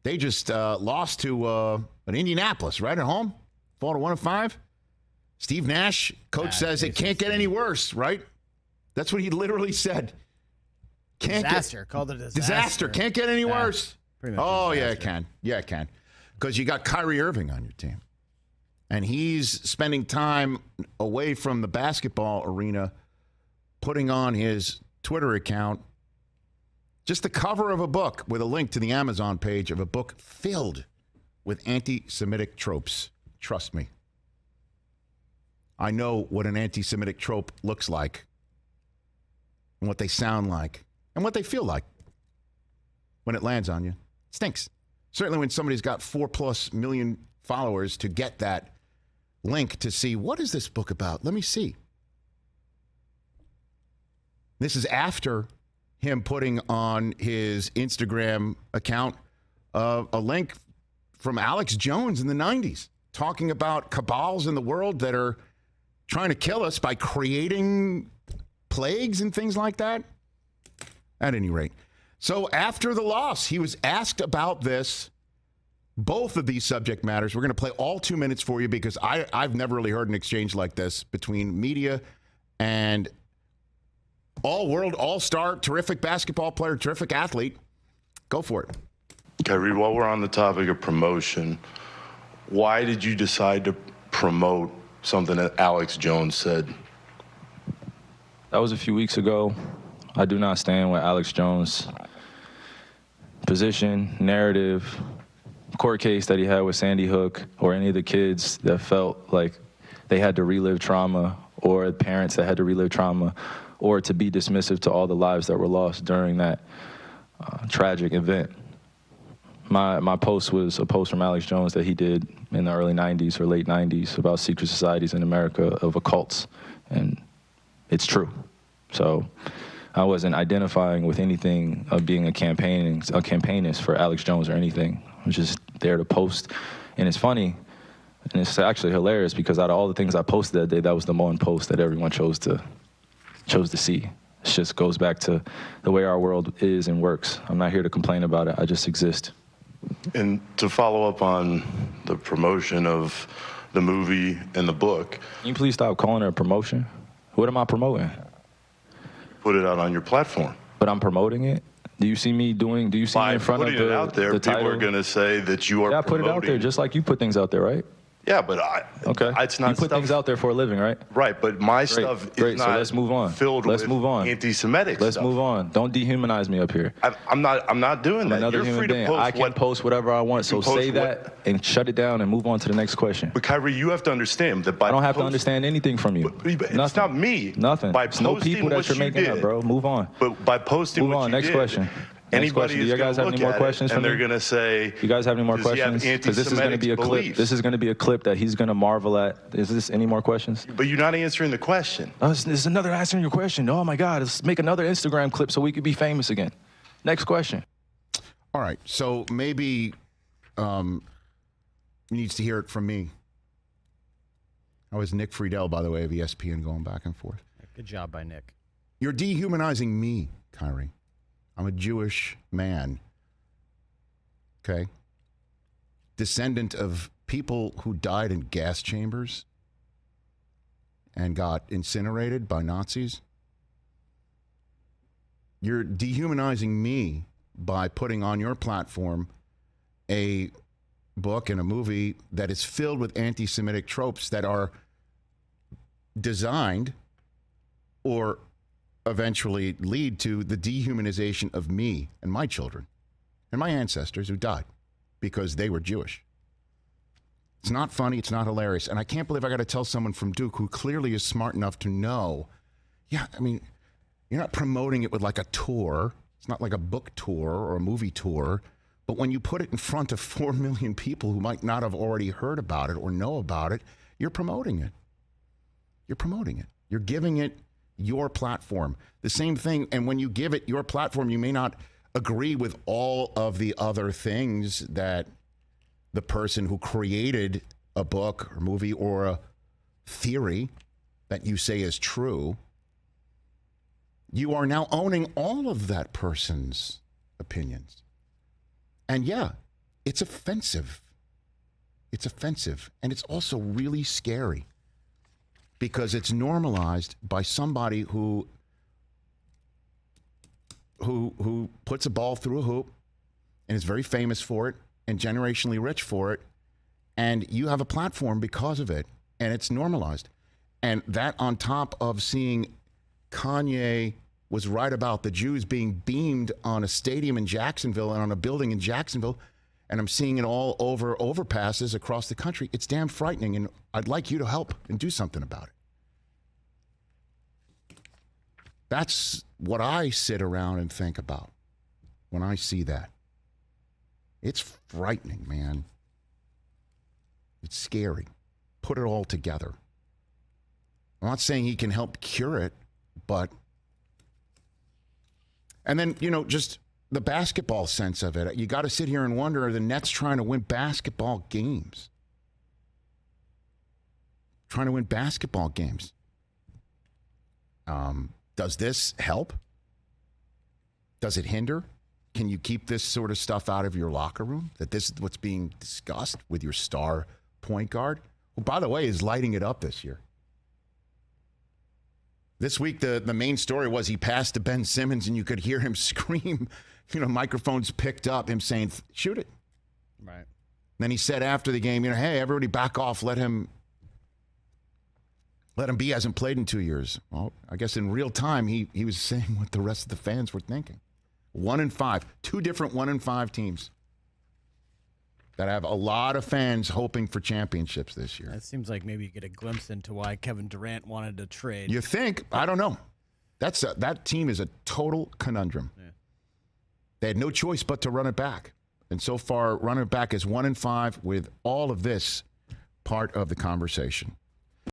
They just lost to an Indianapolis, right at home. Fall to 1-5. Steve Nash, coach, says it can't get any worse, right? That's what he literally said. Called it a disaster. Can't get any worse. Pretty much Yeah, it can. Yeah, it can. Because you got Kyrie Irving on your team. And he's spending time away from the basketball arena, putting on his Twitter account just the cover of a book with a link to the Amazon page of a book filled with anti-Semitic tropes. Trust me. I know what an anti-Semitic trope looks like and what they sound like and what they feel like when it lands on you. It stinks. Certainly when somebody's got 4+ million followers to get that link to see, what is this book about? Let me see. This is after him putting on his Instagram account a link from Alex Jones in the 90s, talking about cabals in the world that are trying to kill us by creating plagues and things like that. At any rate. So after the loss, he was asked about this, both of these subject matters. We're going to play all 2 minutes for you because I've never really heard an exchange like this between media and all-world, all-star, terrific basketball player, terrific athlete. Go for it. Kyrie, while we're on the topic of promotion, why did you decide to promote something that Alex Jones said? That was a few weeks ago. I do not stand with Alex Jones' position, narrative, court case that he had with Sandy Hook, or any of the kids that felt like they had to relive trauma, or parents that had to relive trauma, or to be dismissive to all the lives that were lost during that tragic event. My post was a post from Alex Jones that he did in the early 90s or late 90s about secret societies in America of occults, and it's true. So I wasn't identifying with anything of being a campaignist for Alex Jones or anything. I was just there to post, and it's funny, and it's actually hilarious because out of all the things I posted that day, that was the one post that everyone chose to see. It just goes back to the way our world is and works. I'm not here to complain about it. I just exist. And to follow up on the promotion of the movie and the book. Can you please stop calling it a promotion? What am I promoting? Put it out on your platform. But I'm promoting it? Do you see me in front of the title? By putting it out there, people are going to say that you are promoting. Yeah, put it out there just like you put things out there, right? Yeah, but it's not. You put things out there for a living, right? Right, but my stuff is not so let's move on. Filled with anti-Semitic Let's stuff. move on. Don't dehumanize me up here. I'm not doing that. Another human being. I can post whatever I want, so say that and shut it down and move on to the next question. But Kyrie, you have to understand that by I don't have to understand anything from you. But it's not me. Nothing. It's no people that you're making up, bro. Move on. But by posting move on. Next question. Anybody is going to look at it, and they're going to say, you guys have any more questions? Because this is going to be a clip. This is going to be a clip that he's going to marvel at. Is this any more questions? But you're not answering the question. Oh, this is another answering your question. Oh, my God. Let's make another Instagram clip so we could be famous again. Next question. All right. So maybe he needs to hear it from me. I was Nick Friedel, by the way, of ESPN, going back and forth. Good job by Nick. You're dehumanizing me, Kyrie. I'm a Jewish man, okay? Descendant of people who died in gas chambers and got incinerated by Nazis. You're dehumanizing me by putting on your platform a book and a movie that is filled with anti-Semitic tropes that are designed or eventually lead to the dehumanization of me and my children and my ancestors who died because they were Jewish. It's not funny. It's not hilarious. And I can't believe I got to tell someone from Duke who clearly is smart enough to know, yeah, I mean, you're not promoting it with like a tour. It's not like a book tour or a movie tour. But when you put it in front of 4 million people who might not have already heard about it or know about it, you're promoting it. You're promoting it. You're giving it your platform. The same thing, and when you give it your platform, you may not agree with all of the other things that the person who created a book or movie or a theory that you say is true. You are now owning all of that person's opinions. And yeah, It's offensive. It's offensive. And it's also really scary because it's normalized by somebody who puts a ball through a hoop and is very famous for it and generationally rich for it. And you have a platform because of it. And it's normalized. And that on top of seeing Kanye was right about the Jews being beamed on a stadium in Jacksonville and on a building in Jacksonville, and I'm seeing it all over overpasses across the country. It's damn frightening, and I'd like you to help and do something about it. That's what I sit around and think about when I see that. It's frightening, man. It's scary. Put it all together. I'm not saying he can help cure it, but... And then, just the basketball sense of it. You got to sit here and wonder, are the Nets trying to win basketball games? Trying to win basketball games. Does this help? Does it hinder? Can you keep this sort of stuff out of your locker room? That this is what's being discussed with your star point guard? Who, by the way, is lighting it up this year. This week, the main story was he passed to Ben Simmons, and you could hear him scream. Microphones picked up him saying, shoot it. Right. Then he said after the game, hey, everybody back off. Let him be. He hasn't played in 2 years. Well, I guess in real time, he was saying what the rest of the fans were thinking. 1-5. 2 different 1-5 teams that have a lot of fans hoping for championships this year. It seems like maybe you get a glimpse into why Kevin Durant wanted to trade. You think? I don't know. That team is a total conundrum. Yeah. They had no choice but to run it back. And so far, running it back is 1-5 with all of this part of the conversation.